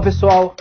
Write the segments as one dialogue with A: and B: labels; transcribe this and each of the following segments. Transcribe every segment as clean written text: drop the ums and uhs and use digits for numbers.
A: pessoal,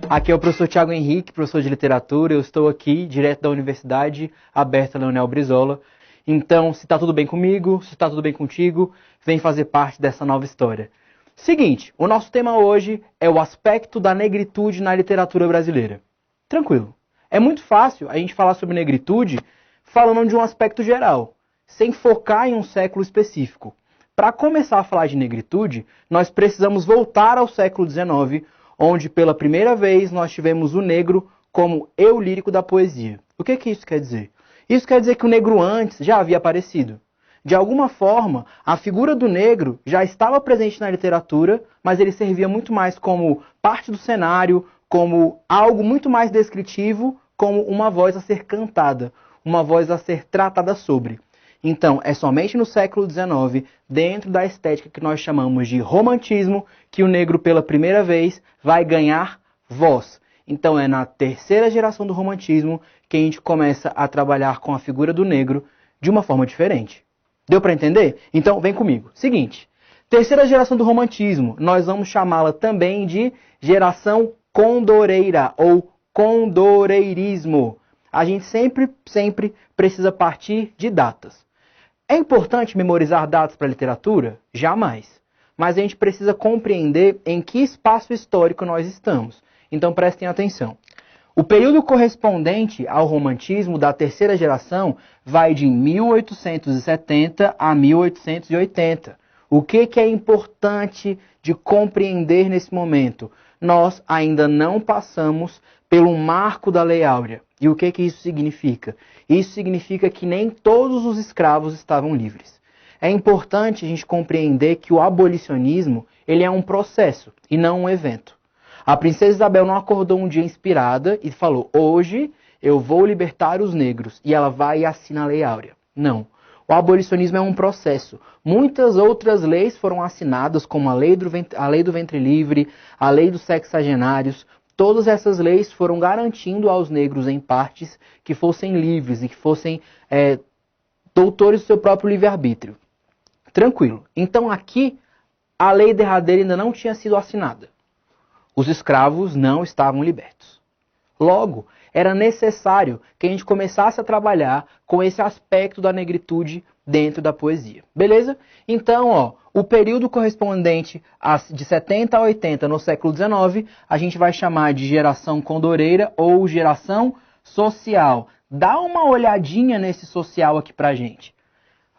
A: aqui é o professor Thiago Henrique, professor de literatura. Eu estou aqui direto da Universidade Aberta Leonel Brizola. Então, se está tudo bem comigo, se está tudo bem contigo, vem fazer parte dessa nova história. Seguinte, o nosso tema hoje é o aspecto da negritude na literatura brasileira. Tranquilo. É muito fácil a gente falar sobre negritude falando de um aspecto geral, sem focar em um século específico. Para começar a falar de negritude, nós precisamos voltar ao século XIX, onde pela primeira vez nós tivemos o negro como eu lírico da poesia. O que isso quer dizer? Isso quer dizer que o negro antes já havia aparecido. De alguma forma, a figura do negro já estava presente na literatura, mas ele servia muito mais como parte do cenário, como algo muito mais descritivo, como uma voz a ser cantada, uma voz a ser tratada sobre. Então, é somente no século XIX, dentro da estética que nós chamamos de romantismo, que o negro pela primeira vez vai ganhar voz. Então, é na terceira geração do romantismo que a gente começa a trabalhar com a figura do negro de uma forma diferente. Deu para entender? Então, vem comigo. Seguinte, terceira geração do romantismo, nós vamos chamá-la também de geração condoreira ou condoreirismo. A gente sempre precisa partir de datas. É importante memorizar datas para a literatura? Jamais. Mas a gente precisa compreender em que espaço histórico nós estamos. Então prestem atenção. O período correspondente ao romantismo da terceira geração vai de 1870 a 1880. O que é importante de compreender nesse momento? Nós ainda não passamos pelo marco da Lei Áurea. E o que isso significa? Isso significa que nem todos os escravos estavam livres. É importante a gente compreender que o abolicionismo ele é um processo e não um evento. A princesa Isabel não acordou um dia inspirada e falou, hoje eu vou libertar os negros, e ela vai e assina a Lei Áurea. Não. O abolicionismo é um processo. Muitas outras leis foram assinadas, como a lei do ventre livre, a lei dos sexagenários. Todas essas leis foram garantindo aos negros em partes que fossem livres e que fossem doutores do seu próprio livre-arbítrio. Tranquilo. Então aqui a lei derradeira ainda não tinha sido assinada. Os escravos não estavam libertos. Logo, era necessário que a gente começasse a trabalhar com esse aspecto da negritude dentro da poesia. Beleza? Então, o período correspondente de 70 a 80 no século XIX, a gente vai chamar de geração condoreira ou geração social. Dá uma olhadinha nesse social aqui pra gente.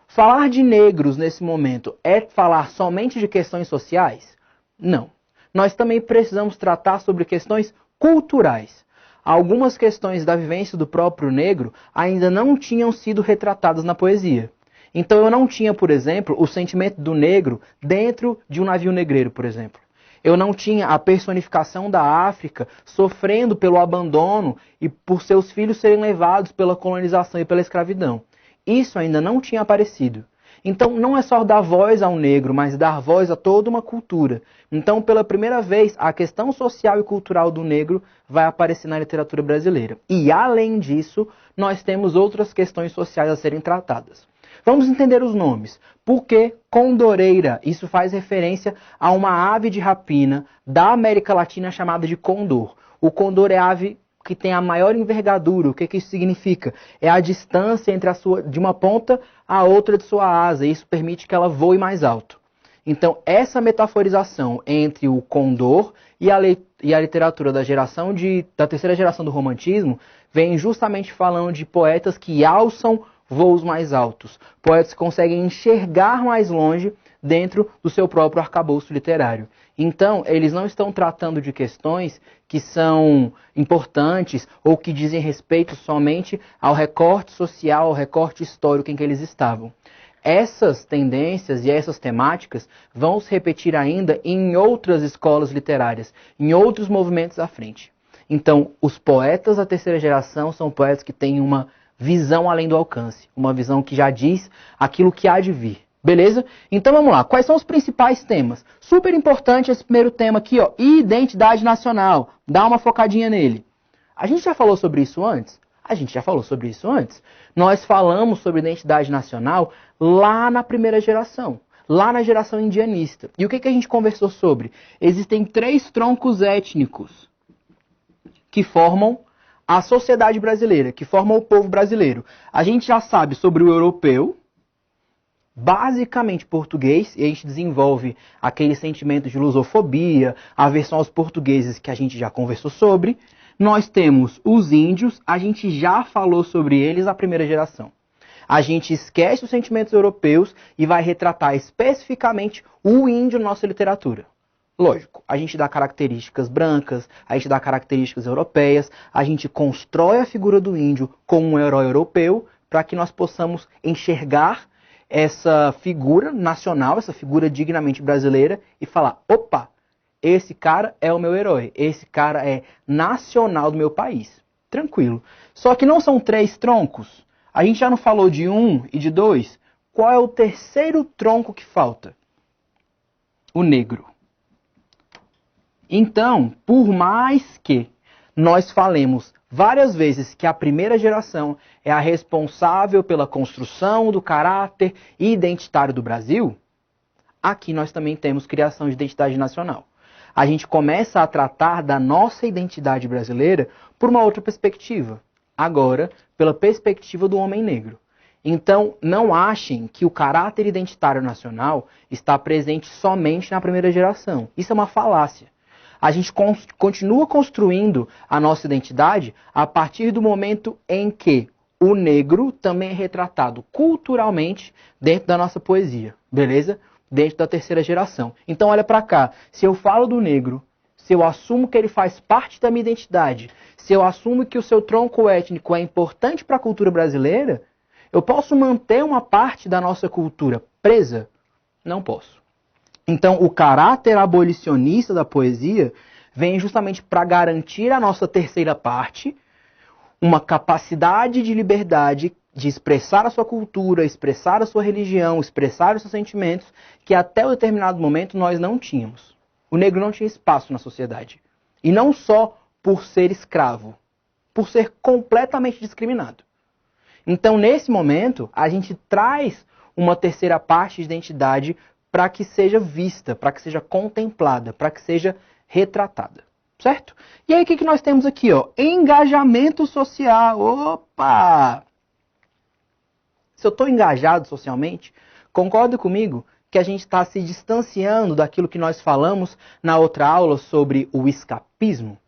A: Falar de negros nesse momento é falar somente de questões sociais? Não. Nós também precisamos tratar sobre questões culturais. Algumas questões da vivência do próprio negro ainda não tinham sido retratadas na poesia. Então eu não tinha, por exemplo, o sentimento do negro dentro de um navio negreiro, por exemplo. Eu não tinha a personificação da África sofrendo pelo abandono e por seus filhos serem levados pela colonização e pela escravidão. Isso ainda não tinha aparecido. Então não é só dar voz ao negro, mas dar voz a toda uma cultura. Então, pela primeira vez, a questão social e cultural do negro vai aparecer na literatura brasileira. E, além disso, nós temos outras questões sociais a serem tratadas. Vamos entender os nomes. Por que condoreira? Isso faz referência a uma ave de rapina da América Latina chamada de condor. O condor é a ave que tem a maior envergadura. O que isso significa? É a distância entre de uma ponta a outra de sua asa. E isso permite que ela voe mais alto. Então, essa metaforização entre o condor e a literatura da terceira geração do romantismo vem justamente falando de poetas que alçam voos mais altos. Poetas que conseguem enxergar mais longe dentro do seu próprio arcabouço literário. Então, eles não estão tratando de questões que são importantes ou que dizem respeito somente ao recorte social, ao recorte histórico em que eles estavam. Essas tendências e essas temáticas vão se repetir ainda em outras escolas literárias, em outros movimentos à frente. Então, os poetas da terceira geração são poetas que têm uma visão além do alcance, uma visão que já diz aquilo que há de vir. Beleza? Então vamos lá. Quais são os principais temas? Super importante esse primeiro tema aqui, identidade nacional. Dá uma focadinha nele. A gente já falou sobre isso antes? A gente já falou sobre isso antes. Nós falamos sobre identidade nacional lá na primeira geração. lá na geração indianista. E o que a gente conversou sobre? Existem 3 troncos étnicos que formam a sociedade brasileira, que formam o povo brasileiro. A gente já sabe sobre o europeu, basicamente português, e a gente desenvolve aquele sentimento de lusofobia, aversão aos portugueses que a gente já conversou sobre. Nós temos os índios, a gente já falou sobre eles na primeira geração. A gente esquece os sentimentos europeus e vai retratar especificamente o índio na nossa literatura. Lógico, a gente dá características brancas, a gente dá características europeias, a gente constrói a figura do índio como um herói europeu para que nós possamos enxergar essa figura nacional, essa figura dignamente brasileira e falar, opa, esse cara é o meu herói, esse cara é nacional do meu país. Tranquilo. Só que não são 3 troncos. A gente já não falou de 1 e de 2. Qual é o terceiro tronco que falta? O negro. Então, por mais que nós falemos várias vezes que a primeira geração é a responsável pela construção do caráter identitário do Brasil, aqui nós também temos criação de identidade nacional. A gente começa a tratar da nossa identidade brasileira por uma outra perspectiva. Agora, pela perspectiva do homem negro. Então, não achem que o caráter identitário nacional está presente somente na primeira geração. Isso é uma falácia. A gente continua construindo a nossa identidade a partir do momento em que o negro também é retratado culturalmente dentro da nossa poesia, beleza? Dentro da terceira geração. Então olha pra cá, se eu falo do negro, se eu assumo que ele faz parte da minha identidade, se eu assumo que o seu tronco étnico é importante para a cultura brasileira, eu posso manter uma parte da nossa cultura presa? Não posso. Então, o caráter abolicionista da poesia vem justamente para garantir a nossa terceira parte, uma capacidade de liberdade de expressar a sua cultura, expressar a sua religião, expressar os seus sentimentos, que até um determinado momento nós não tínhamos. O negro não tinha espaço na sociedade. E não só por ser escravo, por ser completamente discriminado. Então, nesse momento, a gente traz uma terceira parte de identidade para que seja vista, para que seja contemplada, para que seja retratada. Certo? E aí, o que nós temos aqui? Ó? Engajamento social. Opa! Se eu estou engajado socialmente, concorda comigo que a gente está se distanciando daquilo que nós falamos na outra aula sobre o escapismo?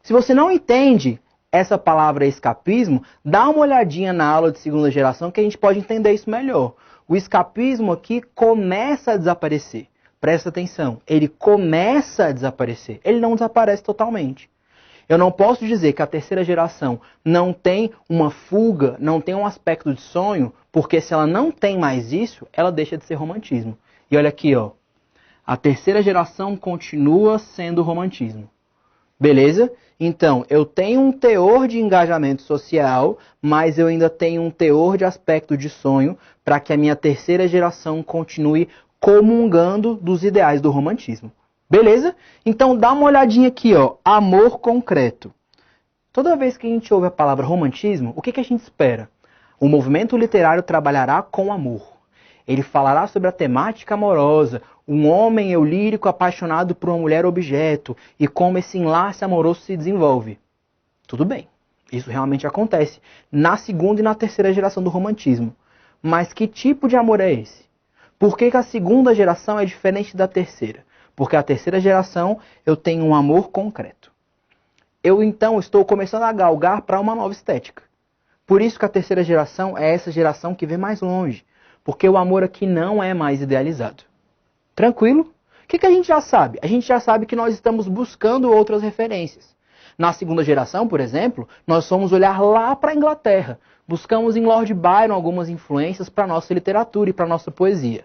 A: Se você não entende essa palavra escapismo, dá uma olhadinha na aula de segunda geração que a gente pode entender isso melhor. O escapismo aqui começa a desaparecer. Presta atenção, ele começa a desaparecer. Ele não desaparece totalmente. Eu não posso dizer que a terceira geração não tem uma fuga, não tem um aspecto de sonho, porque se ela não tem mais isso, ela deixa de ser romantismo. E olha aqui, ó, a terceira geração continua sendo romantismo. Beleza? Então, eu tenho um teor de engajamento social, mas eu ainda tenho um teor de aspecto de sonho para que a minha terceira geração continue comungando dos ideais do romantismo. Beleza? Então, dá uma olhadinha aqui, ó. Amor concreto. Toda vez que a gente ouve a palavra romantismo, o que a gente espera? O movimento literário trabalhará com amor. Ele falará sobre a temática amorosa, um homem eulírico apaixonado por uma mulher objeto e como esse enlace amoroso se desenvolve. Tudo bem, isso realmente acontece na segunda e na terceira geração do romantismo. Mas que tipo de amor é esse? Por que a segunda geração é diferente da terceira? Porque a terceira geração eu tenho um amor concreto. Eu então estou começando a galgar para uma nova estética. Por isso que a terceira geração é essa geração que vê mais longe. Porque o amor aqui não é mais idealizado. Tranquilo? O que a gente já sabe? A gente já sabe que nós estamos buscando outras referências. Na segunda geração, por exemplo, nós fomos olhar lá para a Inglaterra. Buscamos em Lord Byron algumas influências para a nossa literatura e para a nossa poesia.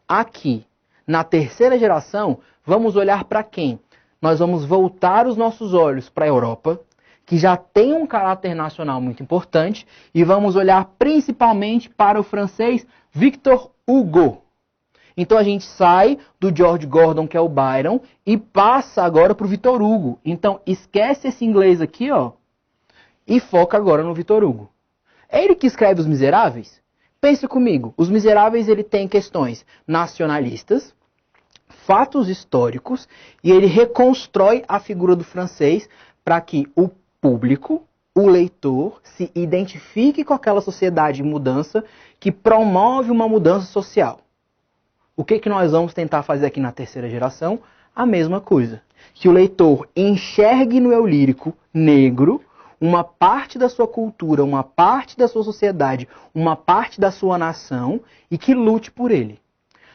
A: Aqui, na terceira geração, vamos olhar para quem? Nós vamos voltar os nossos olhos para a Europa, que já tem um caráter nacional muito importante, e vamos olhar principalmente para o francês Victor Hugo. Então a gente sai do George Gordon, que é o Byron, e passa agora para o Victor Hugo. Então esquece esse inglês aqui, ó, e foca agora no Victor Hugo. É ele que escreve Os Miseráveis? Pense comigo, Os Miseráveis ele tem questões nacionalistas, fatos históricos, e ele reconstrói a figura do francês para que o público, o leitor, se identifique com aquela sociedade em mudança que promove uma mudança social. O que nós vamos tentar fazer aqui na terceira geração? A mesma coisa. Que o leitor enxergue no eu lírico negro uma parte da sua cultura, uma parte da sua sociedade, uma parte da sua nação e que lute por ele.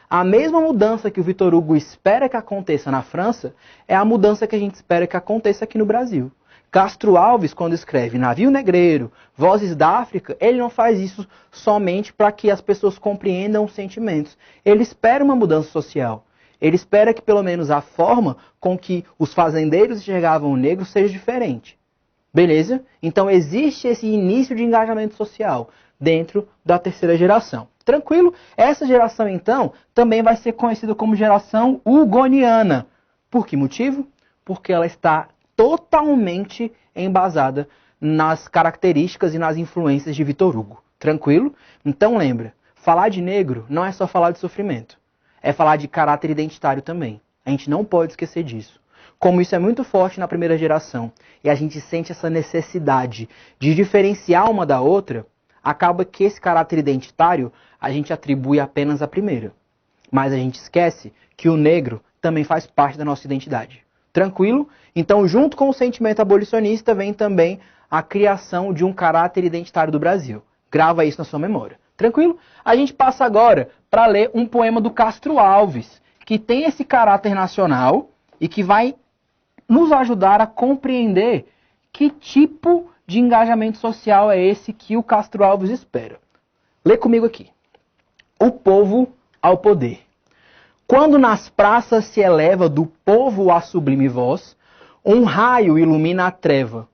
A: A mesma mudança que o Victor Hugo espera que aconteça na França é a mudança que a gente espera que aconteça aqui no Brasil. Castro Alves, quando escreve Navio Negreiro, Vozes da África, ele não faz isso somente para que as pessoas compreendam os sentimentos. Ele espera uma mudança social. Ele espera que pelo menos a forma com que os fazendeiros enxergavam o negro seja diferente. Beleza? Então existe esse início de engajamento social dentro da terceira geração. Tranquilo? Essa geração, então, também vai ser conhecida como geração hugoniana. Por que motivo? Porque ela está totalmente embasada nas características e nas influências de Victor Hugo. Tranquilo? Então lembra, falar de negro não é só falar de sofrimento. É falar de caráter identitário também. A gente não pode esquecer disso. Como isso é muito forte na primeira geração e a gente sente essa necessidade de diferenciar uma da outra, acaba que esse caráter identitário a gente atribui apenas à primeira. Mas a gente esquece que o negro também faz parte da nossa identidade. Tranquilo? Então, junto com o sentimento abolicionista, vem também a criação de um caráter identitário do Brasil. Grava isso na sua memória. Tranquilo? A gente passa agora para ler um poema do Castro Alves, que tem esse caráter nacional e que vai nos ajudar a compreender que tipo de engajamento social é esse que o Castro Alves espera. Lê comigo aqui. O povo ao poder. Quando nas praças se eleva do povo a sublime voz, um raio ilumina a treva.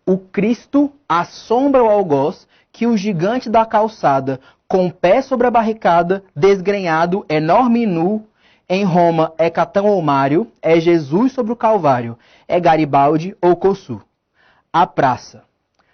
A: O Cristo assombra o algoz que o gigante da calçada, com o pé sobre a barricada, desgrenhado, enorme e nu, em Roma é Catão ou Mário, é Jesus sobre o Calvário, é Garibaldi ou Kossuth. A praça.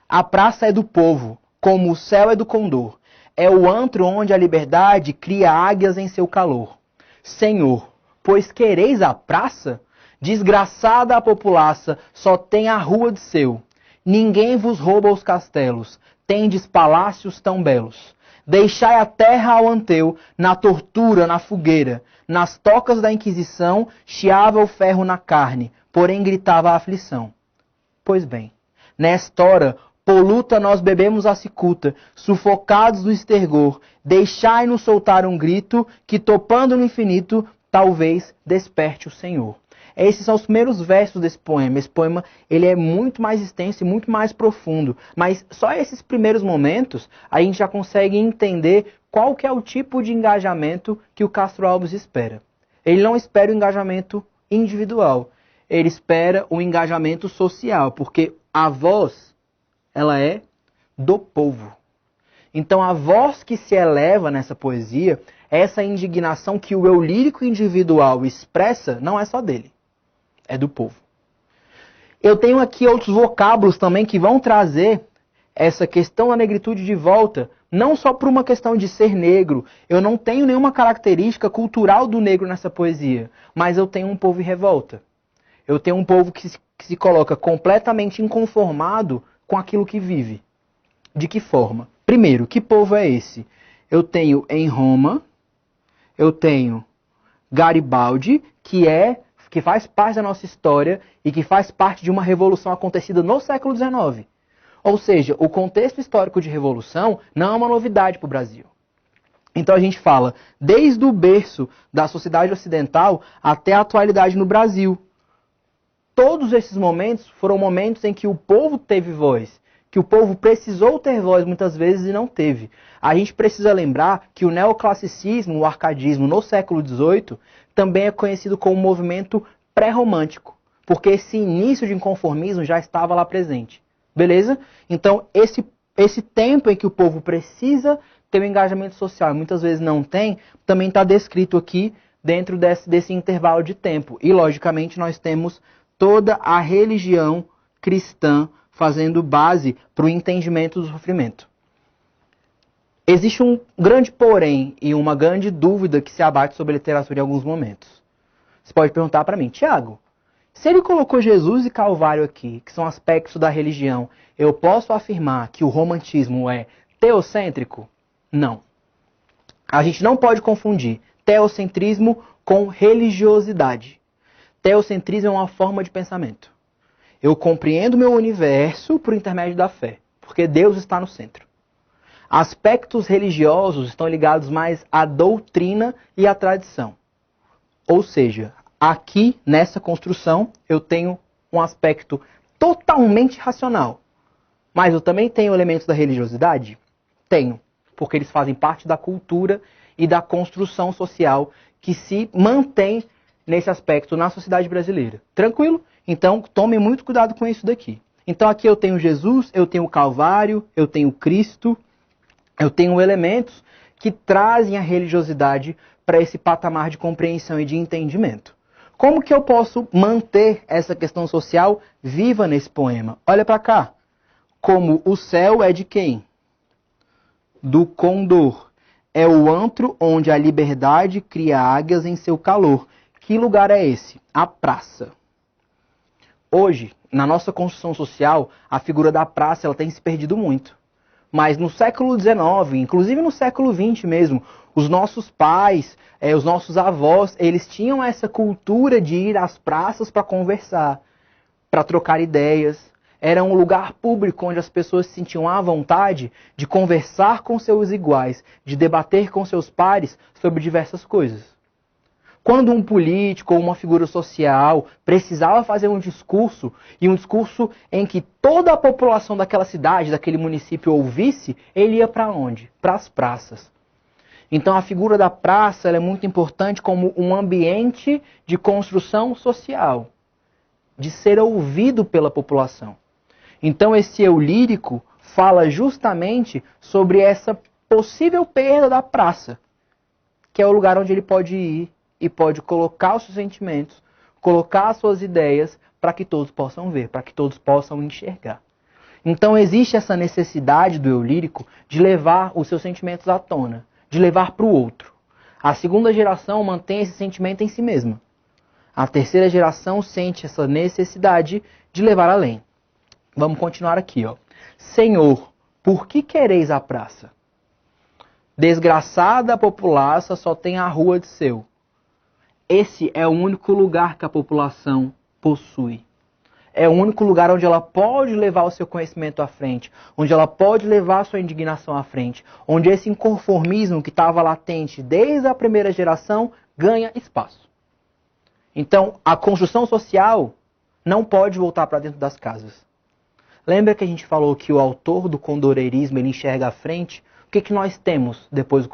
A: A praça é do povo, como o céu é do condor. É o antro onde a liberdade cria águias em seu calor. Senhor, pois quereis a praça? Desgraçada a populaça, só tem a rua de seu. Ninguém vos rouba os castelos, tendes palácios tão belos. Deixai a terra ao anteu, na tortura, na fogueira. Nas tocas da Inquisição, chiava o ferro na carne, porém gritava a aflição. Pois bem, nesta hora, poluta nós bebemos a cicuta, sufocados do estergor, deixai-nos soltar um grito, que topando no infinito, talvez desperte o Senhor. Esses são os primeiros versos desse poema. Esse poema ele é muito mais extenso e muito mais profundo. Mas só esses primeiros momentos a gente já consegue entender qual que é o tipo de engajamento que o Castro Alves espera. Ele não espera o engajamento individual. Ele espera o engajamento social, porque a voz, ela é do povo. Então a voz que se eleva nessa poesia, essa indignação que o eu lírico individual expressa, não é só dele. É do povo. Eu tenho aqui outros vocábulos também que vão trazer essa questão da negritude de volta, não só por uma questão de ser negro. Eu não tenho nenhuma característica cultural do negro nessa poesia, mas eu tenho um povo em revolta. Eu tenho um povo que se coloca completamente inconformado com aquilo que vive. De que forma? Primeiro, que povo é esse? Eu tenho em Roma, eu tenho Garibaldi, que faz parte da nossa história e que faz parte de uma revolução acontecida no século XIX. Ou seja, o contexto histórico de revolução não é uma novidade para o Brasil. Então a gente fala desde o berço da sociedade ocidental até a atualidade no Brasil. Todos esses momentos foram momentos em que o povo teve voz, que o povo precisou ter voz muitas vezes e não teve. A gente precisa lembrar que o neoclassicismo, o arcadismo no século XVIII, também é conhecido como movimento pré-romântico, porque esse início de inconformismo já estava lá presente. Beleza? Então, esse tempo em que o povo precisa ter um engajamento social e muitas vezes não tem, também está descrito aqui dentro desse intervalo de tempo. E, logicamente, nós temos toda a religião cristã fazendo base para o entendimento do sofrimento. Existe um grande porém e uma grande dúvida que se abate sobre a literatura em alguns momentos. Você pode perguntar para mim, Tiago, se ele colocou Jesus e Calvário aqui, que são aspectos da religião, eu posso afirmar que o romantismo é teocêntrico? Não. A gente não pode confundir teocentrismo com religiosidade. Teocentrismo é uma forma de pensamento. Eu compreendo meu universo por intermédio da fé, porque Deus está no centro. Aspectos religiosos estão ligados mais à doutrina e à tradição. Ou seja, aqui nessa construção eu tenho um aspecto totalmente racional. Mas eu também tenho elementos da religiosidade? Tenho, porque eles fazem parte da cultura e da construção social que se mantém nesse aspecto na sociedade brasileira. Tranquilo? Então tome muito cuidado com isso daqui. Então aqui eu tenho Jesus, eu tenho o Calvário, eu tenho Cristo, eu tenho elementos que trazem a religiosidade para esse patamar de compreensão e de entendimento. Como que eu posso manter essa questão social viva nesse poema? Olha para cá. Como o céu é de quem? Do condor. É o antro onde a liberdade cria águias em seu calor. Que lugar é esse? A praça. Hoje, na nossa construção social, a figura da praça ela tem se perdido muito. Mas no século XIX, inclusive no século XX mesmo, os nossos pais, os nossos avós, eles tinham essa cultura de ir às praças para conversar, para trocar ideias. Era um lugar público onde as pessoas se sentiam à vontade de conversar com seus iguais, de debater com seus pares sobre diversas coisas. Quando um político ou uma figura social precisava fazer um discurso, e um discurso em que toda a população daquela cidade, daquele município ouvisse, ele ia para onde? Para as praças. Então a figura da praça ela é muito importante como um ambiente de construção social, de ser ouvido pela população. Então esse eu lírico fala justamente sobre essa possível perda da praça, que é o lugar onde ele pode ir e pode colocar os seus sentimentos, colocar as suas ideias para que todos possam ver, para que todos possam enxergar. Então existe essa necessidade do eu lírico de levar os seus sentimentos à tona, de levar para o outro. A segunda geração mantém esse sentimento em si mesma. A terceira geração sente essa necessidade de levar além. Vamos continuar aqui, ó. Senhor, por que quereis a praça? Desgraçada a populaça só tem a rua de seu. Esse é o único lugar que a população possui. É o único lugar onde ela pode levar o seu conhecimento à frente, onde ela pode levar a sua indignação à frente, onde esse inconformismo que estava latente desde a primeira geração ganha espaço. Então, a construção social não pode voltar para dentro das casas. Lembra que a gente falou que o autor do condoreirismo ele enxerga à frente? O que nós temos depois do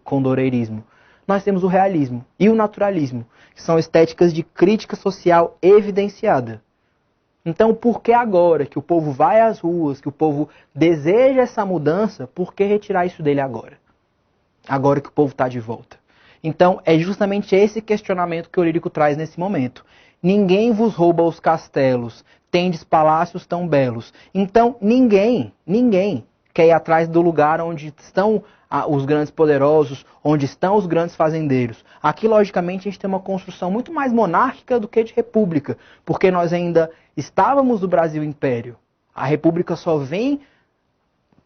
A: condoreirismo? Nós temos o realismo e o naturalismo, que são estéticas de crítica social evidenciada. Então, por que agora que o povo vai às ruas, que o povo deseja essa mudança, por que retirar isso dele agora? Agora que o povo está de volta. Então, é justamente esse questionamento que o lírico traz nesse momento. Ninguém vos rouba os castelos, tendes palácios tão belos. Então, ninguém quer ir atrás do lugar onde estão os grandes poderosos, onde estão os grandes fazendeiros. Aqui, logicamente, a gente tem uma construção muito mais monárquica do que de república, porque nós ainda estávamos no Brasil Império. A república só vem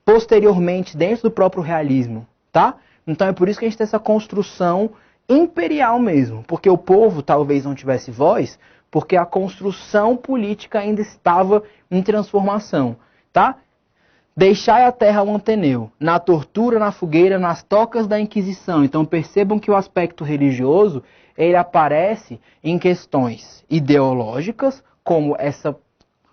A: posteriormente dentro do próprio realismo, tá? Então é por isso que a gente tem essa construção imperial mesmo, porque o povo talvez não tivesse voz, porque a construção política ainda estava em transformação, tá? Deixai a terra um Ateneu, na tortura, na fogueira, nas tocas da Inquisição. Então percebam que o aspecto religioso, ele aparece em questões ideológicas, como essa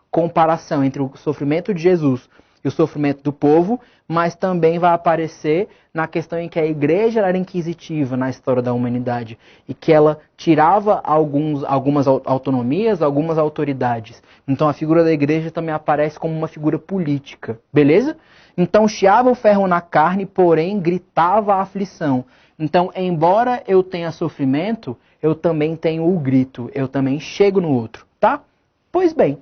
A: comparação entre o sofrimento de Jesus e o sofrimento do povo, mas também vai aparecer na questão em que a igreja era inquisitiva na história da humanidade e que ela tirava algumas autonomias, algumas autoridades. Então a figura da igreja também aparece como uma figura política, beleza? Então chiava o ferro na carne, porém gritava a aflição. Então, embora eu tenha sofrimento, eu também tenho o grito, eu também chego no outro, tá? Pois bem,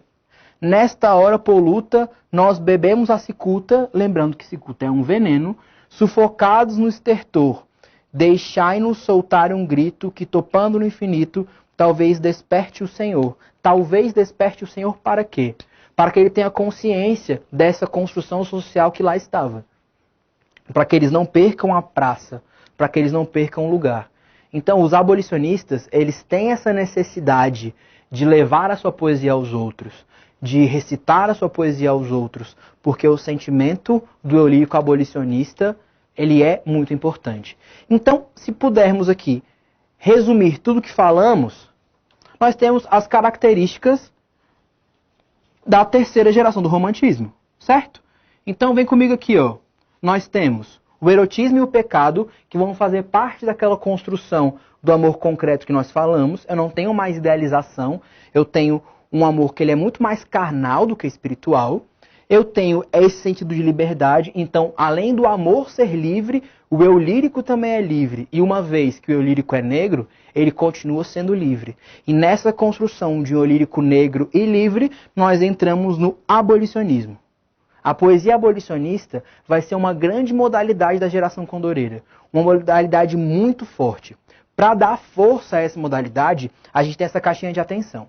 A: nesta hora poluta, nós bebemos a cicuta, lembrando que cicuta é um veneno, Sufocados no estertor, deixai-nos soltar um grito que, topando no infinito, talvez desperte o Senhor. Talvez desperte o Senhor para quê? Para que ele tenha consciência dessa construção social que lá estava. Para que eles não percam a praça, para que eles não percam o lugar. Então, os abolicionistas, eles têm essa necessidade de levar a sua poesia aos outros, de recitar a sua poesia aos outros, porque o sentimento do eu lírico abolicionista, ele é muito importante. Então, se pudermos aqui resumir tudo que falamos, nós temos as características da terceira geração do romantismo, certo? Então, vem comigo aqui, ó. Nós temos o erotismo e o pecado, que vão fazer parte daquela construção do amor concreto que nós falamos. Eu não tenho mais idealização, eu tenho um amor que ele é muito mais carnal do que espiritual. Eu tenho esse sentido de liberdade, então, além do amor ser livre, o eu lírico também é livre. E uma vez que o eu lírico é negro, ele continua sendo livre. E nessa construção de um eu lírico negro e livre, nós entramos no abolicionismo. A poesia abolicionista vai ser uma grande modalidade da geração condoreira. Uma modalidade muito forte. Para dar força a essa modalidade, a gente tem essa caixinha de atenção.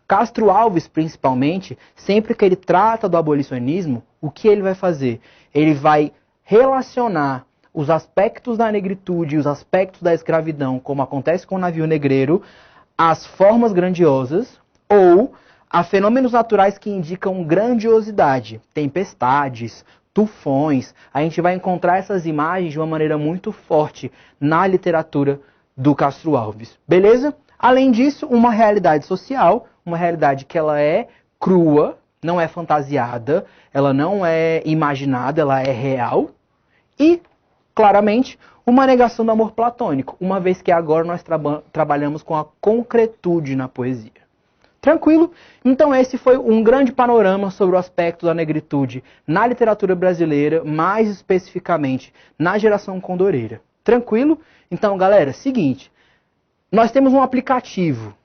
A: Castro Alves, principalmente, sempre que ele trata do abolicionismo, o que ele vai fazer? Ele vai relacionar os aspectos da negritude, os aspectos da escravidão, como acontece com o navio negreiro, às formas grandiosas ou a fenômenos naturais que indicam grandiosidade, tempestades, tufões. A gente vai encontrar essas imagens de uma maneira muito forte na literatura do Castro Alves. Beleza? Além disso, uma realidade social, uma realidade que ela é crua, não é fantasiada, ela não é imaginada, ela é real. E, claramente, uma negação do amor platônico, uma vez que agora nós trabalhamos com a concretude na poesia. Tranquilo? Então esse foi um grande panorama sobre o aspecto da negritude na literatura brasileira, mais especificamente na geração condoreira. Tranquilo? Então, galera, seguinte, nós temos um aplicativo,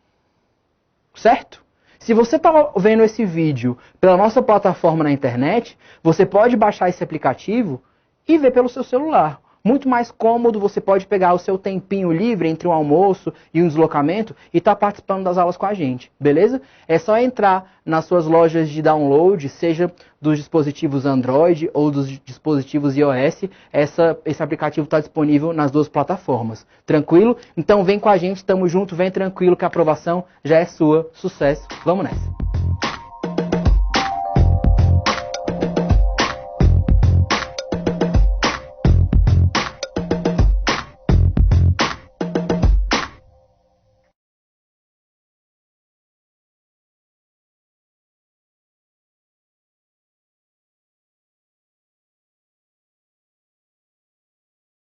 A: certo? Se você está vendo esse vídeo pela nossa plataforma na internet, você pode baixar esse aplicativo e ver pelo seu celular. Muito mais cômodo, você pode pegar o seu tempinho livre entre um almoço e um deslocamento e estar participando das aulas com a gente, beleza? É só entrar nas suas lojas de download, seja dos dispositivos Android ou dos dispositivos iOS, esse aplicativo está disponível nas duas plataformas, tranquilo? Então vem com a gente, tamo junto, vem tranquilo que a aprovação já é sua, sucesso, vamos nessa!